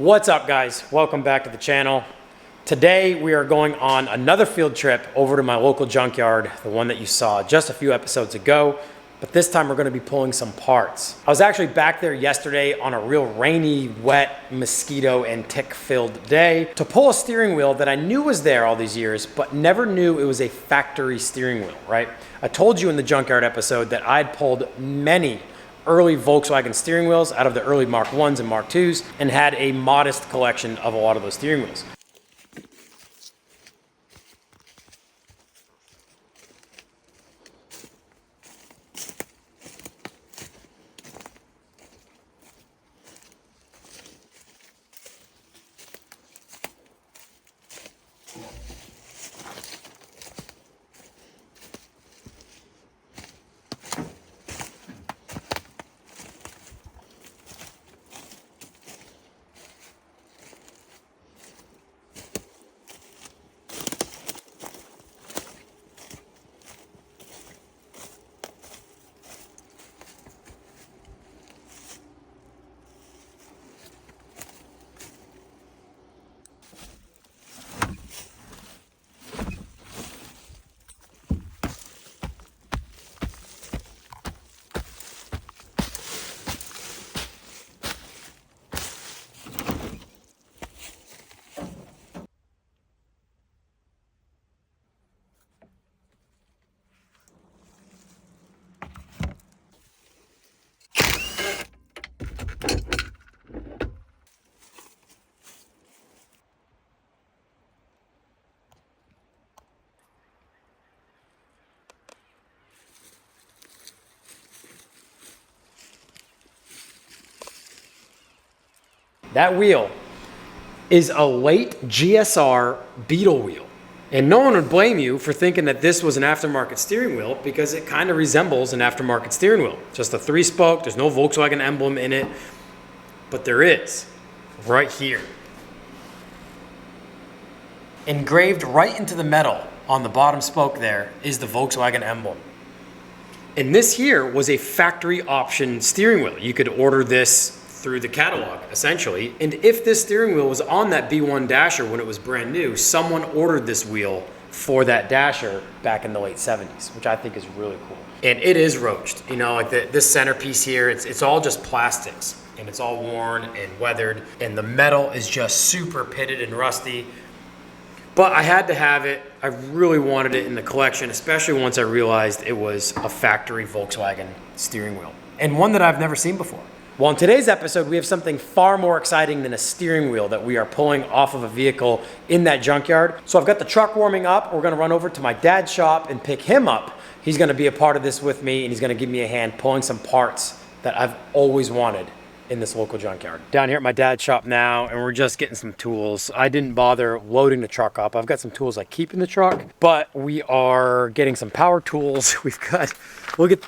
What's up, guys? Welcome back to the channel. Today we are going on another field trip over to my local junkyard, the one that you saw just a few episodes ago, but this time we're going to be pulling some parts. I was actually back there yesterday on a real rainy, wet, mosquito and tick filled day to pull a steering wheel that I knew was there all these years, but never knew it was a factory steering wheel, right? I told you in the junkyard episode that I'd pulled many early Volkswagen steering wheels out of the early Mark 1s and Mark 2s and had a modest collection of a lot of those steering wheels. That wheel is a late GSR Beetle wheel. And no one would blame you for thinking that this was an aftermarket steering wheel because it kind of resembles an aftermarket steering wheel. Just a 3-spoke, there's no Volkswagen emblem in it, but there is, right here. Engraved right into the metal on the bottom spoke there is the Volkswagen emblem. And this here was a factory option steering wheel. You could order this through the catalog, essentially. And if this steering wheel was on that B1 Dasher when it was brand new, someone ordered this wheel for that Dasher back in the late 70s, which I think is really cool. And it is roached. You know, like this centerpiece here, it's all just plastics, and it's all worn and weathered, and the metal is just super pitted and rusty. But I had to have it. I really wanted it in the collection, especially once I realized it was a factory Volkswagen steering wheel, and one that I've never seen before. Well, in today's episode, we have something far more exciting than a steering wheel that we are pulling off of a vehicle in that junkyard. So I've got the truck warming up. We're gonna run over to my dad's shop and pick him up. He's gonna be a part of this with me, and he's gonna give me a hand pulling some parts that I've always wanted in this local junkyard. Down here at my dad's shop now, and we're just getting some tools. I didn't bother loading the truck up. I've got some tools I keep in the truck, but we are getting some power tools. We've got,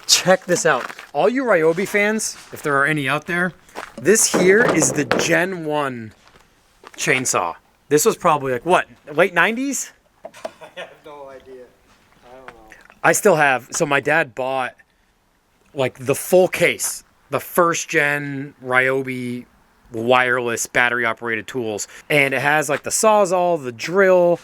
check this out. All you ROWE fans, if there are any out there, this here is the Gen 1 chainsaw. This was probably like, what, late 90s? I have no idea. I don't know. I still have. So my dad bought like the full case, the first gen ROWE wireless battery operated tools. And it has like the Sawzall, the drill,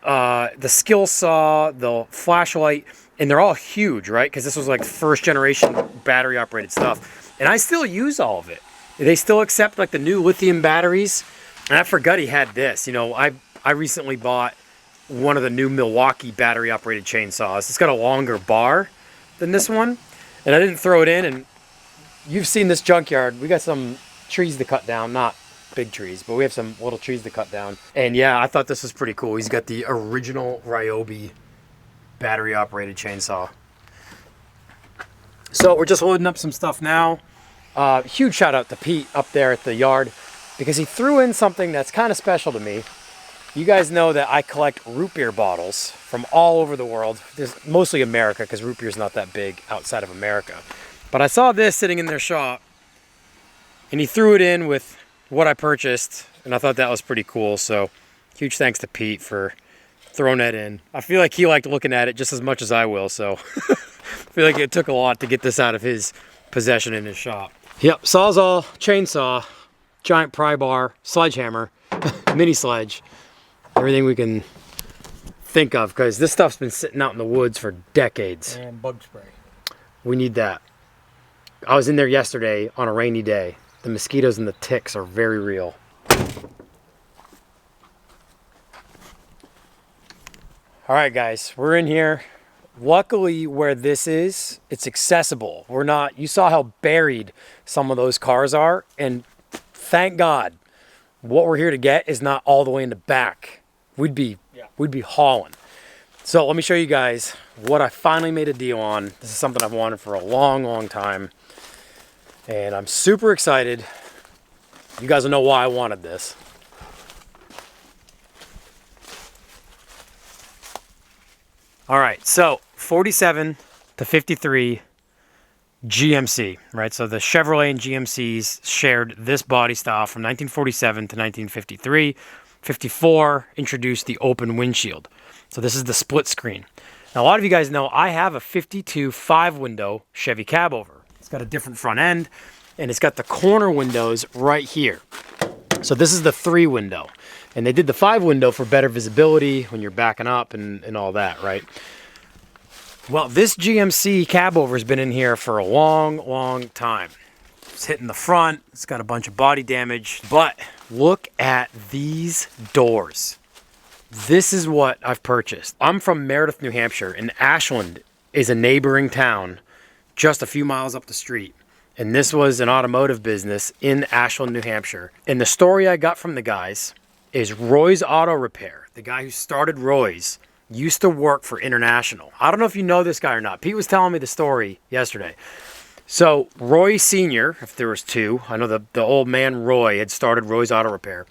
the skill saw, the flashlight, and they're all huge, right? Because this was like first generation battery operated stuff. And I still use all of it. They still accept like the new lithium batteries. And I forgot he had this. You know, I recently bought one of the new Milwaukee battery operated chainsaws. It's got a longer bar than this one. And I didn't throw it in, and you've seen this junkyard. We got some trees to cut down, not big trees, but we have some little trees to cut down. And yeah, I thought this was pretty cool. He's got the original ROWE battery operated chainsaw. So we're just loading up some stuff now. Huge shout out to Pete up there at the yard because he threw in something that's kind of special to me. You guys know that I collect root beer bottles from all over the world. There's mostly America because root beer is not that big outside of America. But I saw this sitting in their shop, and he threw it in with what I purchased, and I thought that was pretty cool. So huge thanks to Pete for throwing that in. I feel like he liked looking at it just as much as I will, so I feel like it took a lot to get this out of his possession in his shop. Yep, Sawzall chainsaw, giant pry bar, sledgehammer, mini sledge, everything we can think of, because this stuff's been sitting out in the woods for decades. And bug spray. We need that. I was in there yesterday on a rainy day. The mosquitoes and the ticks are very real. All right, guys, we're in here. Luckily, where this is, it's accessible. We're not, you saw how buried some of those cars are, and thank God, what we're here to get is not all the way in the back. We'd be hauling. So let me show you guys what I finally made a deal on. This is something I've wanted for a long, long time, and I'm super excited. You guys will know why I wanted this. All right, so 47 to 53 GMC, right? So the Chevrolet and GMCs shared this body style from 1947 to 1953. 54 introduced the open windshield. So this is the split screen. Now, a lot of you guys know I have a 52 5-window Chevy cab over. It's got a different front end, and it's got the corner windows right here. So this is the 3-window. And they did the 5-window for better visibility when you're backing up and all that, right? Well, this GMC cab over has been in here for a long, long time. It's hitting the front. It's got a bunch of body damage. But look at these doors. This is what I've purchased. I'm from Meredith, New Hampshire, and Ashland is a neighboring town just a few miles up the street. And this was an automotive business in Ashland, New Hampshire. And the story I got from the guys is Roy's Auto Repair, the guy who started Roy's, used to work for International. I don't know if you know this guy or not. Pete was telling me the story yesterday. So Roy Sr., if there was two, I know the old man Roy had started Roy's Auto Repair.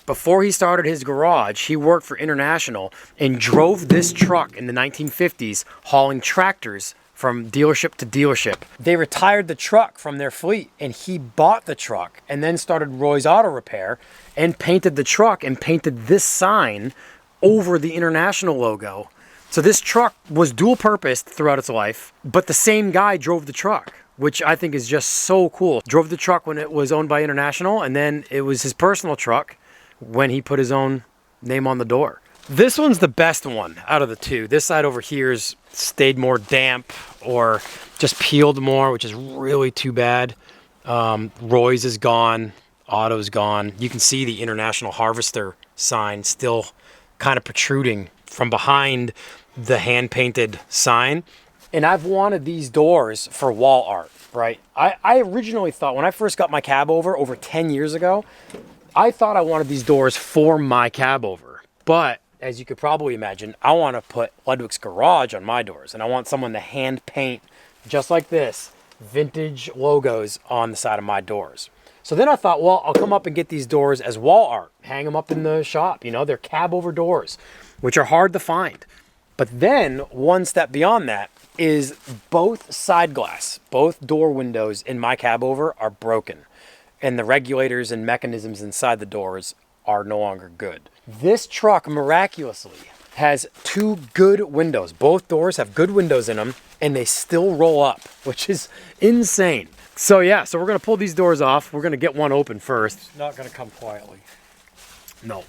Before he started his garage, he worked for International and drove this truck in the 1950s, hauling tractors from dealership to dealership. They retired the truck from their fleet, and he bought the truck and then started Roy's Auto Repair and painted the truck and painted this sign over the International logo. So this truck was dual purposed throughout its life, but the same guy drove the truck, which I think is just so cool. Drove the truck when it was owned by International, and then it was his personal truck when he put his own name on the door. This one's the best one out of the two. This side over here's stayed more damp or just peeled more, which is really too bad. Roy's is gone. Auto's gone. You can see the International Harvester sign still kind of protruding from behind the hand-painted sign. And I've wanted these doors for wall art, right? I originally thought, when I first got my cab over 10 years ago, I thought I wanted these doors for my cab over. But as you could probably imagine, I want to put Ludwig's Garage on my doors, and I want someone to hand paint, just like this, vintage logos on the side of my doors. So then I thought, well, I'll come up and get these doors as wall art, hang them up in the shop. You know, they're cab over doors, which are hard to find. But then one step beyond that is both side glass, both door windows in my cab over are broken, and the regulators and mechanisms inside the doors are no longer good. This truck miraculously has two good windows. Both doors have good windows in them, and they still roll up, which is insane. So yeah, so we're gonna pull these doors off. We're gonna get one open first. It's not gonna come quietly. No.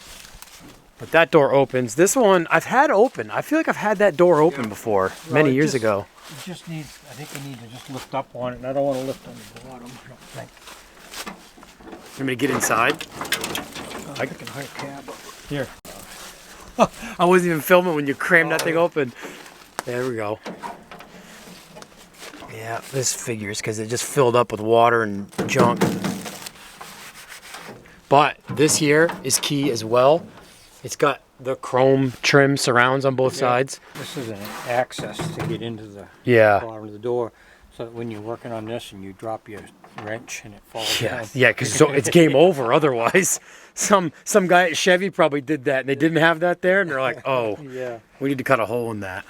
But that door opens. This one I've had open. I feel like I've had that door open before, many years ago. It just needs, I think we need to just lift up on it, and I don't want to lift on the bottom, I don't think. You want me to get inside? I can hire a cab up. Here. I wasn't even filming when you crammed that thing open. There we go. Yeah, this figures because it just filled up with water and junk. But this here is key as well. It's got the chrome trim surrounds on both sides. This is an access to get into the bottom of the door, so that when you're working on this and you drop your wrench and it falls down. Yeah, because so it's game over otherwise. Some guy at Chevy probably did that, and they didn't have that there, and they're like, oh, Yeah. we need to cut a hole in that.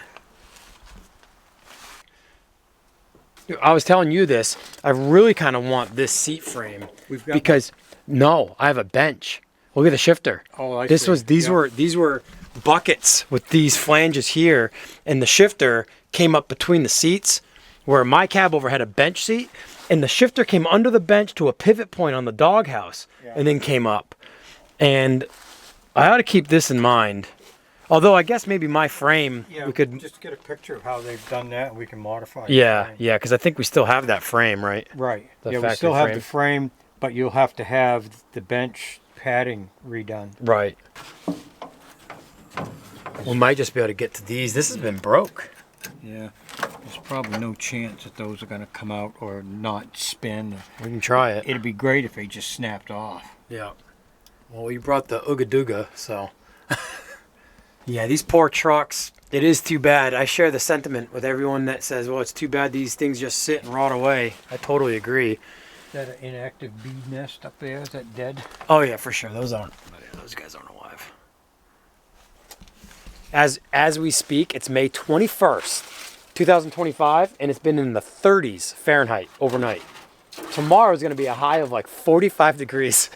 I was telling you this. I really kind of want this seat frame because no, I have a bench. Look at the shifter. Oh, I this see. was these were buckets with these flanges here, and the shifter came up between the seats, where my cab over had a bench seat, and the shifter came under the bench to a pivot point on the doghouse, and then came up. And I ought to keep this in mind. Although I guess maybe my frame, we could just get a picture of how they've done that, and we can modify. Yeah, because I think we still have that frame, right? Right. The we factory still have frame. the frame, but you'll have to have the bench padding redone. Right. We might just be able to get to these. This has been broke. Yeah. There's probably no chance that those are going to come out or not spin. We can try it. It'd be great if they just snapped off. Yeah. Well, you brought the Ooga Dooga, so. Yeah, these poor trucks. It is too bad. I share the sentiment with everyone that says, well, it's too bad these things just sit and rot away. I totally agree. Is that an inactive bee nest up there? Is that dead? Oh, yeah, for sure. Those guys aren't alive. As we speak, it's May 21st, 2025, and it's been in the 30s Fahrenheit overnight. Tomorrow is going to be a high of like 45 degrees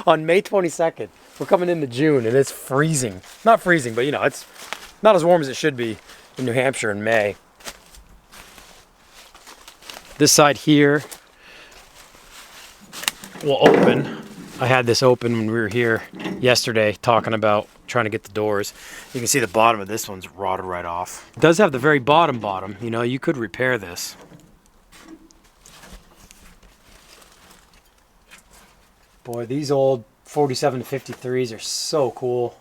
on May 22nd. We're coming into June, and it's freezing. Not freezing, but, you know, it's not as warm as it should be in New Hampshire in May. This side here will open. I had this open when we were here yesterday talking about trying to get the doors. You can see the bottom of this one's rotted right off. It does have the very bottom. You know, you could repair this. Boy, these old 47 to 53s are so cool.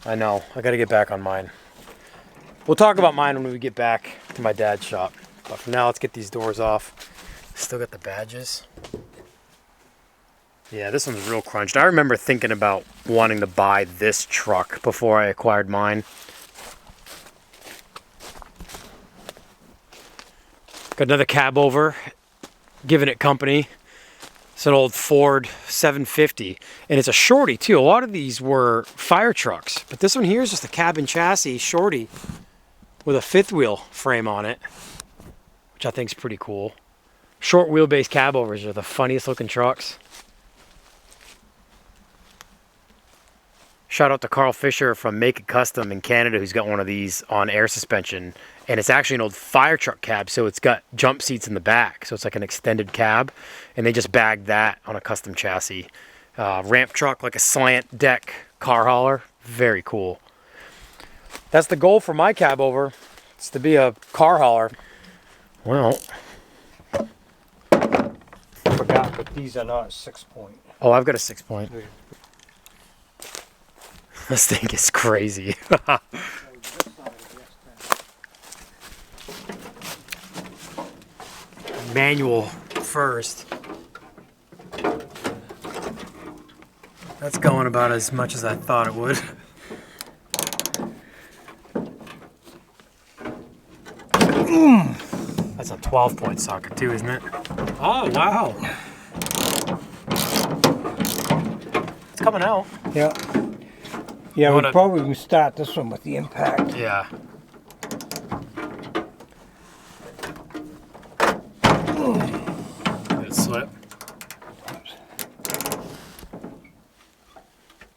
I know, I gotta get back on mine. We'll talk about mine when we get back to my dad's shop. But for now, let's get these doors off. Still got the badges. Yeah, this one's real crunched. I remember thinking about wanting to buy this truck before I acquired mine. Got another cab over, giving it company. It's an old Ford 750, and it's a shorty too. A lot of these were fire trucks, but this one here is just a cab and chassis shorty with a fifth wheel frame on it, which I think is pretty cool. Short wheelbase cab overs are the funniest looking trucks. Shout out to Carl Fisher from Make It Custom in Canada, who's got one of these on air suspension. And it's actually an old fire truck cab, so it's got jump seats in the back. So it's like an extended cab. And they just bagged that on a custom chassis. Ramp truck, like a slant deck car hauler. Very cool. That's the goal for my cab over. It's to be a car hauler. Well. Forgot, but these are not 6-point. Oh, I've got a 6-point. This thing is crazy. Manual first. That's going about as much as I thought it would. That's a 12-point socket too, isn't it? Oh, wow. It's coming out. Yeah. Yeah, we probably can start this one with the impact. Yeah. Good slip.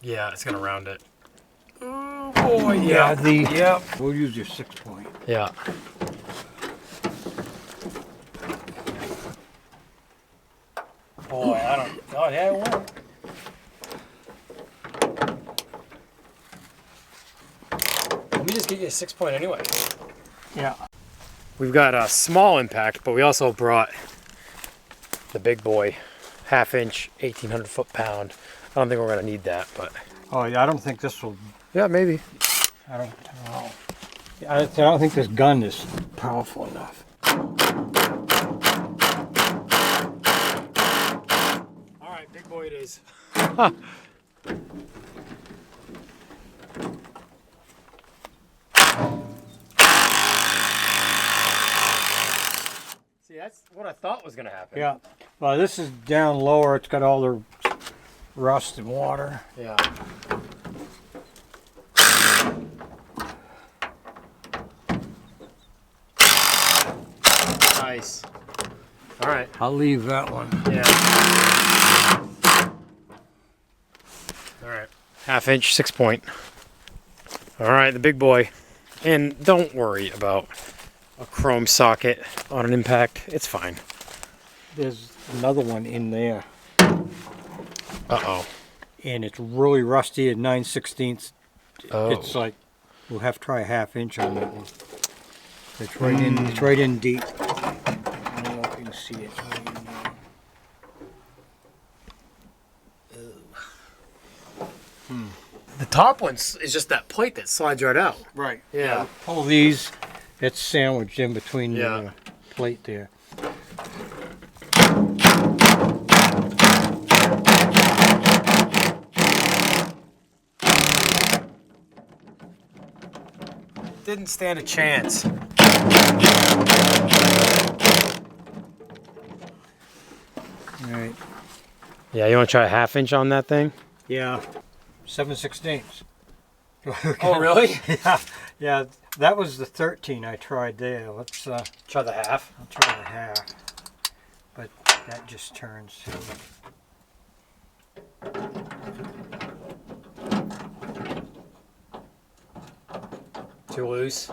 Yeah, it's gonna round it. Oh boy, yeah. Yep. We'll use your 6-point. Yeah. Boy, I don't. Oh yeah, it won't. Let me just get you a 6-point anyway. Yeah. We've got a small impact, but we also brought the big boy, 1/2-inch, 1,800 foot-pound. I don't think we're gonna need that, but. Oh yeah, I don't think this will. Yeah, maybe. I don't know. I don't think this gun is powerful enough. All right, big boy it is. See, that's what I thought was gonna happen. Yeah. Well, this is down lower. It's got all the rust and water. Yeah. Nice. All right. I'll leave that one. Yeah. All right. 1/2-inch, 6-point. All right, the big boy. And don't worry about a chrome socket on an impact. It's fine. There's another one in there. Uh-oh. And it's really rusty at 9/16. Oh. It's like, we'll have to try a 1/2 inch on that one. It's right in. It's right in deep. I don't know if you can see it. Right in there. The top one is just that plate that slides right out. Right. Yeah. Pull these. It's sandwiched in between Yeah. the plate there. Didn't stand a chance. All right. Yeah, you want to try a 1/2 inch on that thing? Yeah. 7/16. Oh, really? Yeah. Yeah. That was the 13 I tried there. Let's Try the 1/2. I'll try the 1/2. But that just turns. Too loose.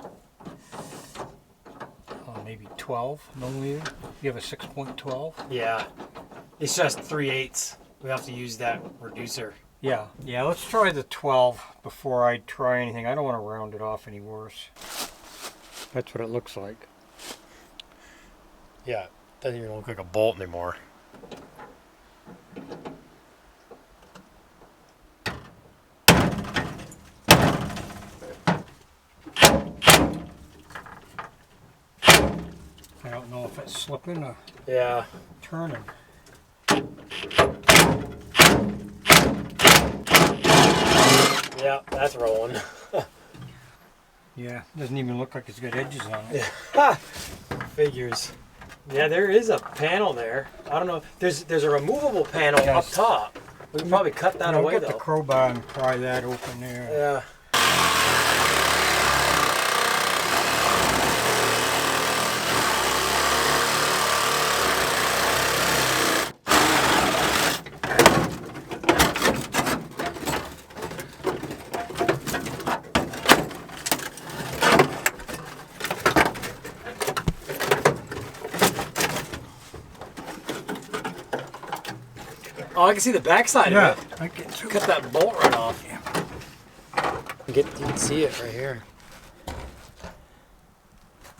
Oh, maybe 12 millimeter. You have a 6.12. Yeah. It's just 3/8. We have to use that reducer. Yeah. Yeah. Let's try the 12 before I try anything. I don't want to round it off any worse. That's what it looks like. Yeah. Doesn't even look like a bolt anymore. I don't know if it's slipping or Yeah. turning. Yeah, that's rolling. Yeah, doesn't even look like it's got edges on it. Figures. Yeah, there is a panel there. I don't know. There's a removable panel up Yes. top. We can probably cut that I'll away get the though. crowbar and pry that open there. Yeah. Oh, I can see the backside of it. I get through. Cut that bolt right off. You can see it right here.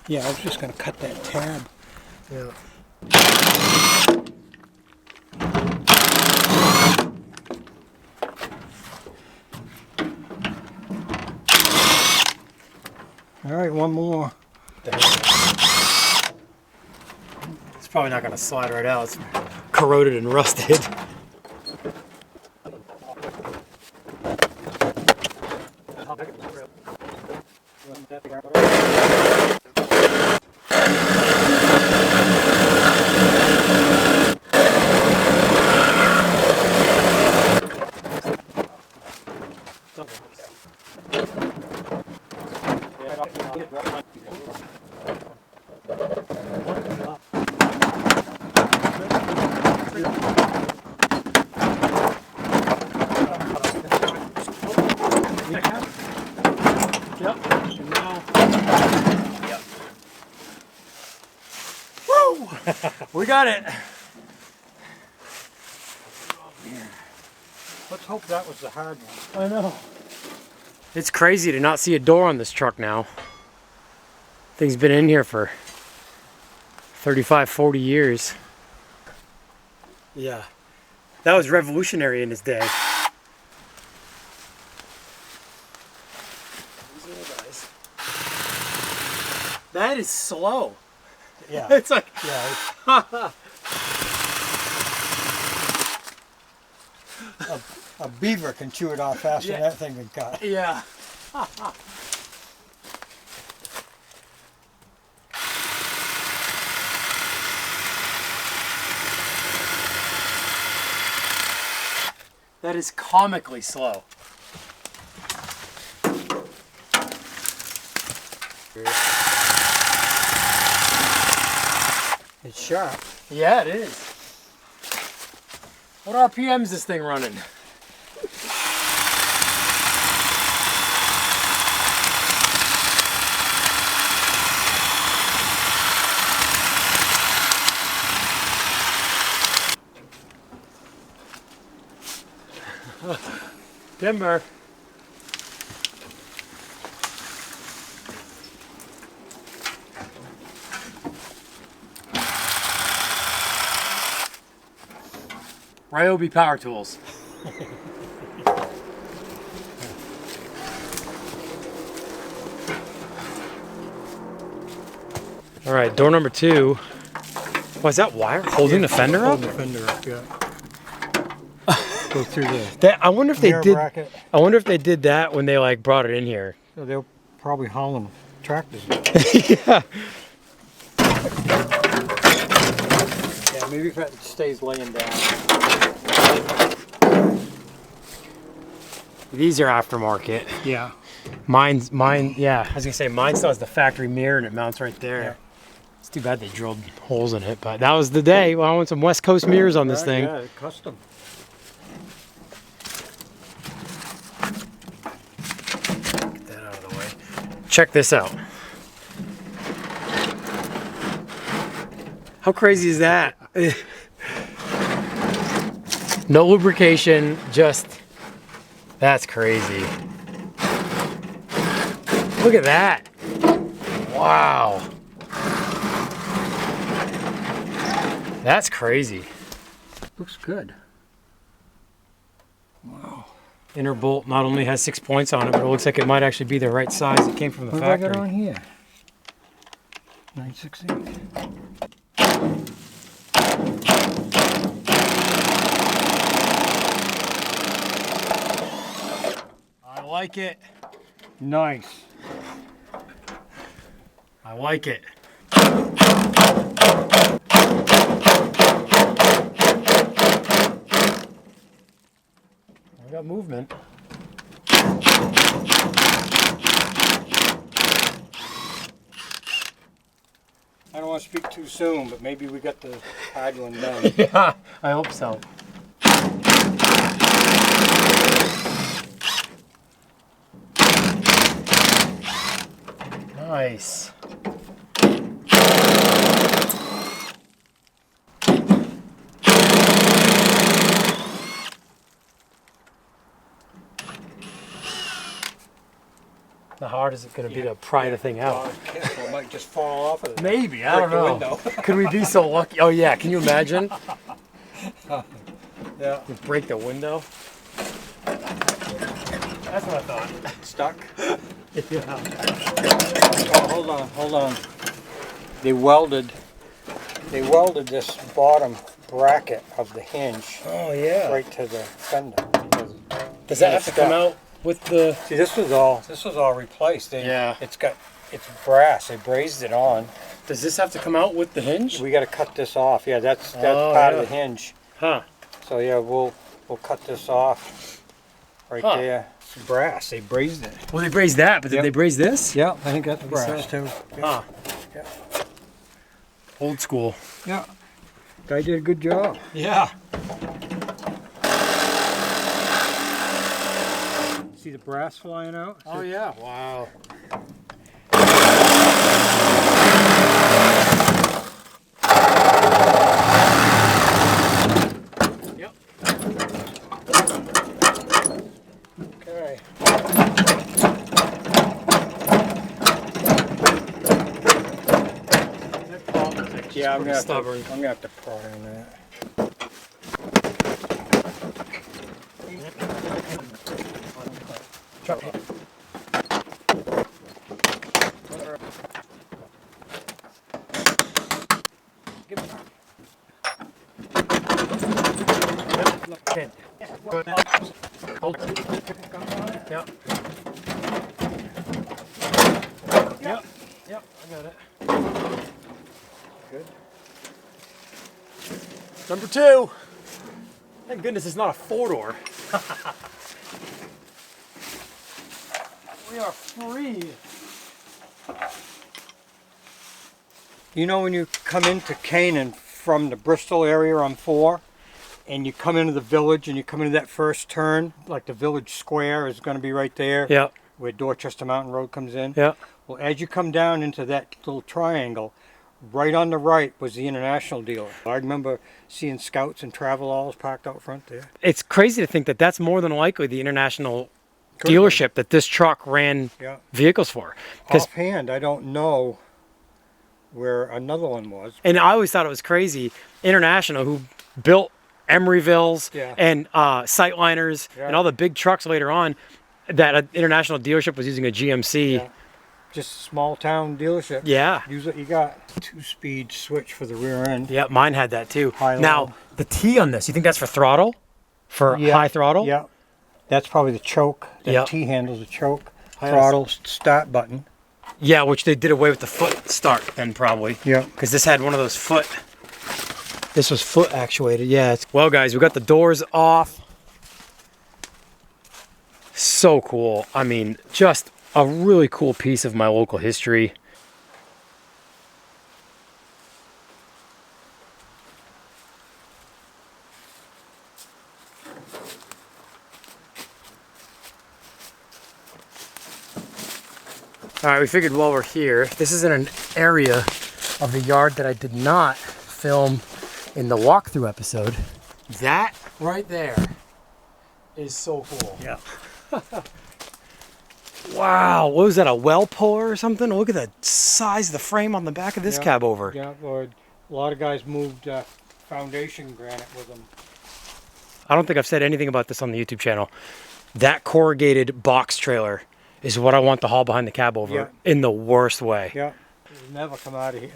Yeah, I was just gonna cut that tab. Yeah. All right, one more. It's probably not going to slide right out. It's corroded and rusted. We got it. Let's hope that was the hard one. I know. It's crazy to not see a door on this truck now. Thing's been in here for 35, 40 years. Yeah. That was revolutionary in his day. These little guys. That is slow. Yeah. It's like, Yeah. A beaver can chew it off faster than that thing can cut. yeah. That is comically slow. It's sharp. Yeah, it is. What RPM is this thing running? Timber. ROWE Power Tools. All right, door number 2. Was that wire holding the fender up? Holding the fender up, yeah. Go through I wonder if they did. bracket. I wonder if they did that when they like brought it in here. So they're probably hauling tractors. Yeah. Yeah, maybe if it stays laying down. These are aftermarket. Yeah. Mine. Yeah, I was gonna say mine still has the factory mirror and it mounts right there. Yeah. It's too bad they drilled holes in it, but that was the day. Well, I want some West Coast mirrors on this thing. Yeah, custom. Get that out of the way. Check this out. How crazy is that? No lubrication, just, that's crazy. Look at that. Wow. That's crazy. Looks good. Wow. Inner bolt not only has 6 points on it, but it looks like it might actually be the right size. It came from the What have I factory. got on here? 9/16. I like it. Nice. I like it. I got movement. I don't want to speak too soon, but maybe we got the hard one done. Yeah, I hope so. Nice. How hard is it going to be to pry the thing out? Careful, it might just fall off of it. Maybe, I don't Break the know. window. Could we be so lucky? Oh yeah, can you imagine? Yeah. You break the window. That's what I thought. Stuck? Yeah. Oh, hold on. They welded this bottom bracket of the hinge Oh yeah. right to the fender. Does that have to come out with the? See, this was all replaced. Yeah. It's brass. They brazed it on. Does this have to come out with the hinge? We got to cut this off. Yeah, that's Oh, part yeah. of the hinge. Huh. So yeah, we'll cut this off right Huh. there. It's brass. They brazed it. Well, they brazed that, but did Yep. they braze this? Yeah, I think that's brass so. too. Huh. Yeah. Old school. Yeah. Guy did a good job. Yeah. See the brass flying out? Oh yeah. Wow. Yep. Okay. Yeah, I'm gonna have to pry on that. Okay. Hold. Yep. Yep. Yep. I got it. Good. Number 2. Thank goodness it's not a 4-door. We are free. You know when you come into Canaan from the Bristol area on 4, and you come into the village and you come into that first turn, like the village square is going to be right there, Yeah. where Dorchester Mountain Road comes in. Yeah. Well, as you come down into that little triangle, Right on the right was the International dealer. I remember seeing Scouts and Travelalls parked out front there. It's crazy to think that that's more than likely the International Could've dealership that this truck ran Yeah. vehicles for. 'Cause- Offhand, I don't know where another one was. and I always thought it was crazy. International, who built Emeryvilles Yeah. and Sightliners Yeah. and all the big trucks later on, that an International dealership was using a GMC. Yeah. Just a small town dealership. Yeah. Use what you got. 2-speed switch for the rear end. Yep, mine had that too. High, now, low. the T on this, you think that's for throttle? For high throttle? Yeah. That's probably the choke. That Yep. T handles the choke. Yes. Throttle start button. Yeah, which they did away with the foot start then probably. Yeah. Because this had one of those foot. This was foot actuated. Yeah. Well, guys, we got the doors off. So cool. I mean, just a really cool piece of my local history. All right, we figured while we're here, this is in an area of the yard that I did not film in the walkthrough episode. That right there is so cool. Yeah. Wow, what was that, a well puller or something? Look at the size of the frame on the back of this Yeah. cab over. Yeah, or a lot of guys moved foundation granite with them. I don't think I've said anything about this on the YouTube channel. That box trailer is what I want to haul behind the cab over Yeah. in the worst way. Yeah. It'll never come out of here.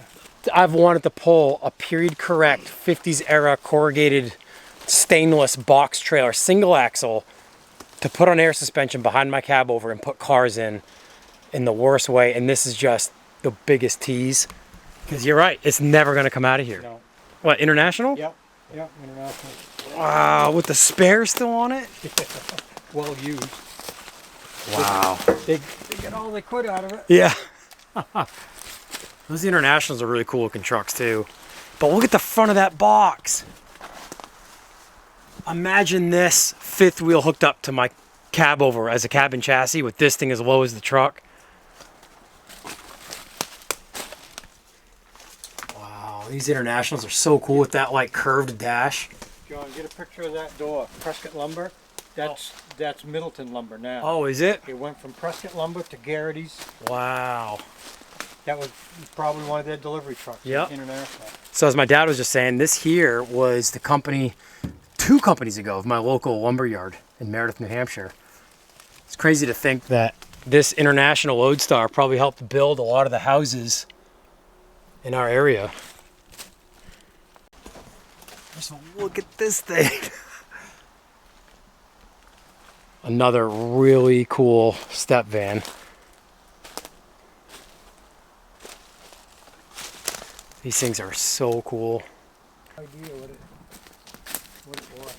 I've wanted to pull a period correct 50s era corrugated stainless box trailer, single axle, to put on air suspension behind my cab over and put cars in the worst way. And this is just the biggest tease. Because you're right, it's never going to come out of here. No. What, International? Yep. Yep. International. Wow, with the spare still on it? Well used. Wow. They get all they could out of it. Yeah. Those Internationals are really cool looking trucks too. But look at the front of that box. Imagine this fifth wheel hooked up to my cab over as a cabin chassis with this thing as low as the truck. Wow, these Internationals are so cool with that like curved dash. John, get a picture of that door. Prescott Lumber. That's Middleton Lumber now. Oh, is it? It went from Prescott Lumber to Garrity's. Wow. That was probably one of their delivery trucks. Yep. International. So as my dad was just saying, this here was the company 2 companies ago of my local lumber yard in Meredith, New Hampshire. It's crazy to think that this International Lodestar probably helped build a lot of the houses in our area. Just look at this thing. Another really cool step van. These things are so cool. Idea what it was.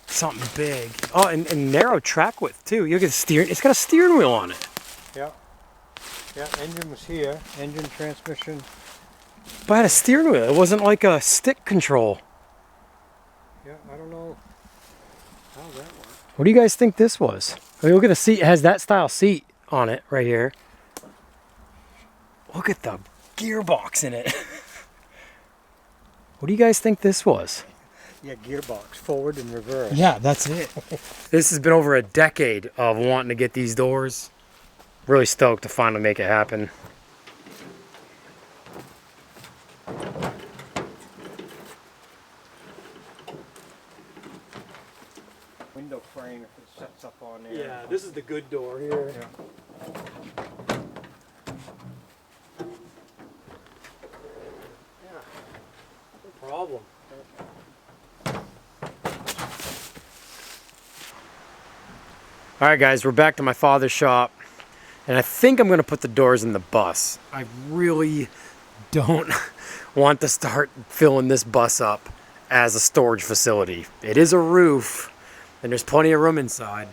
Something big. Oh, and narrow track width too. You look at the steering. It's got a steering wheel on it. Yeah. Yeah, engine was here. Engine, transmission. But it had a steering wheel. It wasn't like a stick control. Yeah, I don't know how that worked. What do you guys think this was? I mean, look at the seat. It has that style seat on it right here. Look at the gearbox in it. What do you guys think this was? Yeah, gearbox, forward and reverse. Yeah, that's it. This has been over a decade of wanting to get these doors. Really stoked to finally make it happen. Window frame if it sets up on there. Yeah, this is the good door here. Yeah. No problem. All right, guys, we're back to my father's shop, and I think I'm going to put the doors in the bus. I really don't want to start filling this bus up as a storage facility. It is a roof, and there's plenty of room inside.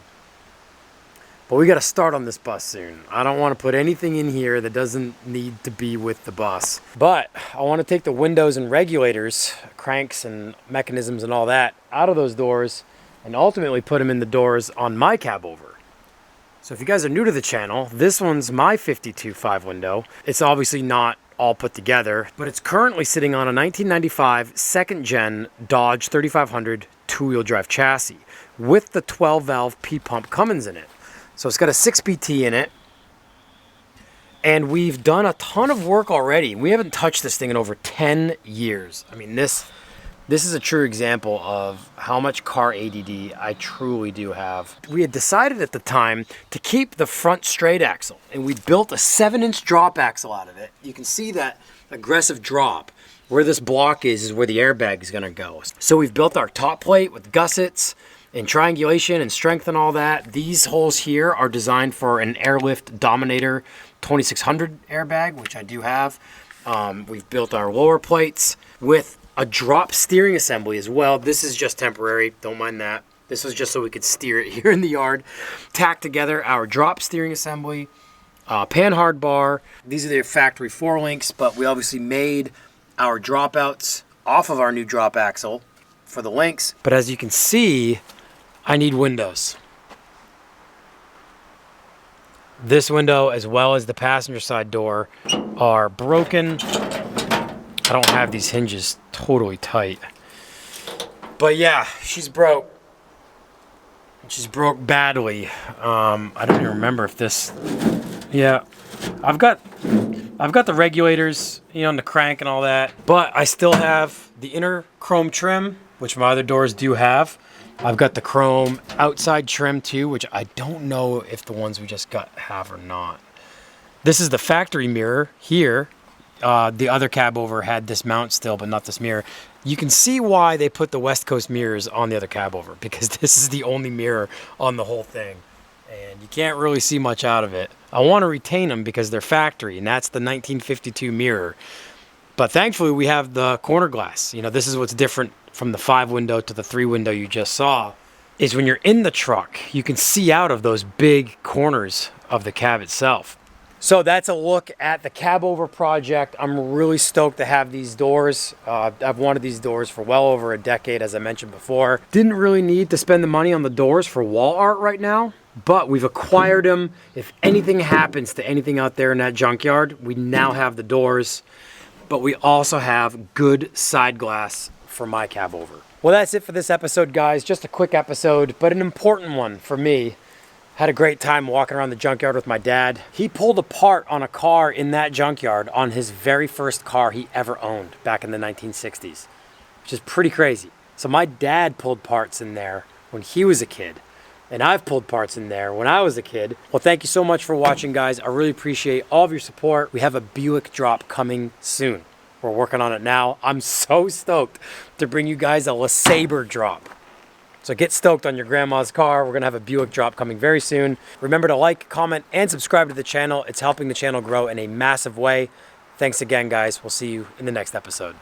But we got to start on this bus soon. I don't want to put anything in here that doesn't need to be with the bus. But I want to take the windows and regulators, cranks and mechanisms and all that out of those doors and ultimately put them in the doors on my cab over. So if you guys are new to the channel, this one's my 52.5 window. It's obviously not all put together. But it's currently sitting on a 1995 second gen Dodge 3500 two-wheel drive chassis with the 12 valve P-pump Cummins in it. So it's got a 6BT in it. And we've done a ton of work already. We haven't touched this thing in over 10 years. I mean, this is a true example of how much car ADD I truly do have. We had decided at the time to keep the front straight axle, and we built a 7-inch drop axle out of it. You can see that aggressive drop. Where this block is where the airbag is gonna go. So we've built our top plate with gussets and triangulation and strength and all that. These holes here are designed for an Airlift Dominator 2600 airbag, which I do have. We've built our lower plates with a drop steering assembly as well. This is just temporary, don't mind that. This was just so we could steer it here in the yard. Tacked together our drop steering assembly, panhard bar. These are the factory 4-links, but we obviously made our dropouts off of our new drop axle for the links. But as you can see, I need windows. This window, as well as the passenger side door, are broken. I don't have these hinges totally tight. But yeah, she's broke. She's broke badly. I don't even remember if this... Yeah, I've got the regulators, you know, and the crank and all that. But I still have the inner chrome trim, which my other doors do have. I've got the chrome outside trim too, which I don't know if the ones we just got have or not. This is the factory mirror here. The other cab over had this mount still, but not this mirror. You can see why they put the West Coast mirrors on the other cab over, because this is the only mirror on the whole thing. And you can't really see much out of it. I want to retain them because they're factory, and that's the 1952 mirror. But thankfully, we have the corner glass. You know, this is what's different from the 5-window to the 3-window you just saw, is when you're in the truck, you can see out of those big corners of the cab itself. So that's a look at the cab over project. I'm really stoked to have these doors. I've wanted these doors for well over a decade, as I mentioned before. Didn't really need to spend the money on the doors for wall art right now, but we've acquired them. If anything happens to anything out there in that junkyard, we now have the doors, but we also have good side glass for my cab over. Well, that's it for this episode, guys. Just a quick episode, but an important one for me. Had a great time walking around the junkyard with my dad. He pulled apart on a car in that junkyard on his very first car he ever owned back in the 1960s, which is pretty crazy. So my dad pulled parts in there when he was a kid, and I've pulled parts in there when I was a kid. Well, thank you so much for watching, guys. I really appreciate all of your support. We have a Buick drop coming soon. We're working on it now. I'm so stoked to bring you guys a LeSabre drop. So get stoked on your grandma's car. We're gonna have a Buick drop coming very soon. Remember to like, comment, and subscribe to the channel. It's helping the channel grow in a massive way. Thanks again, guys. We'll see you in the next episode.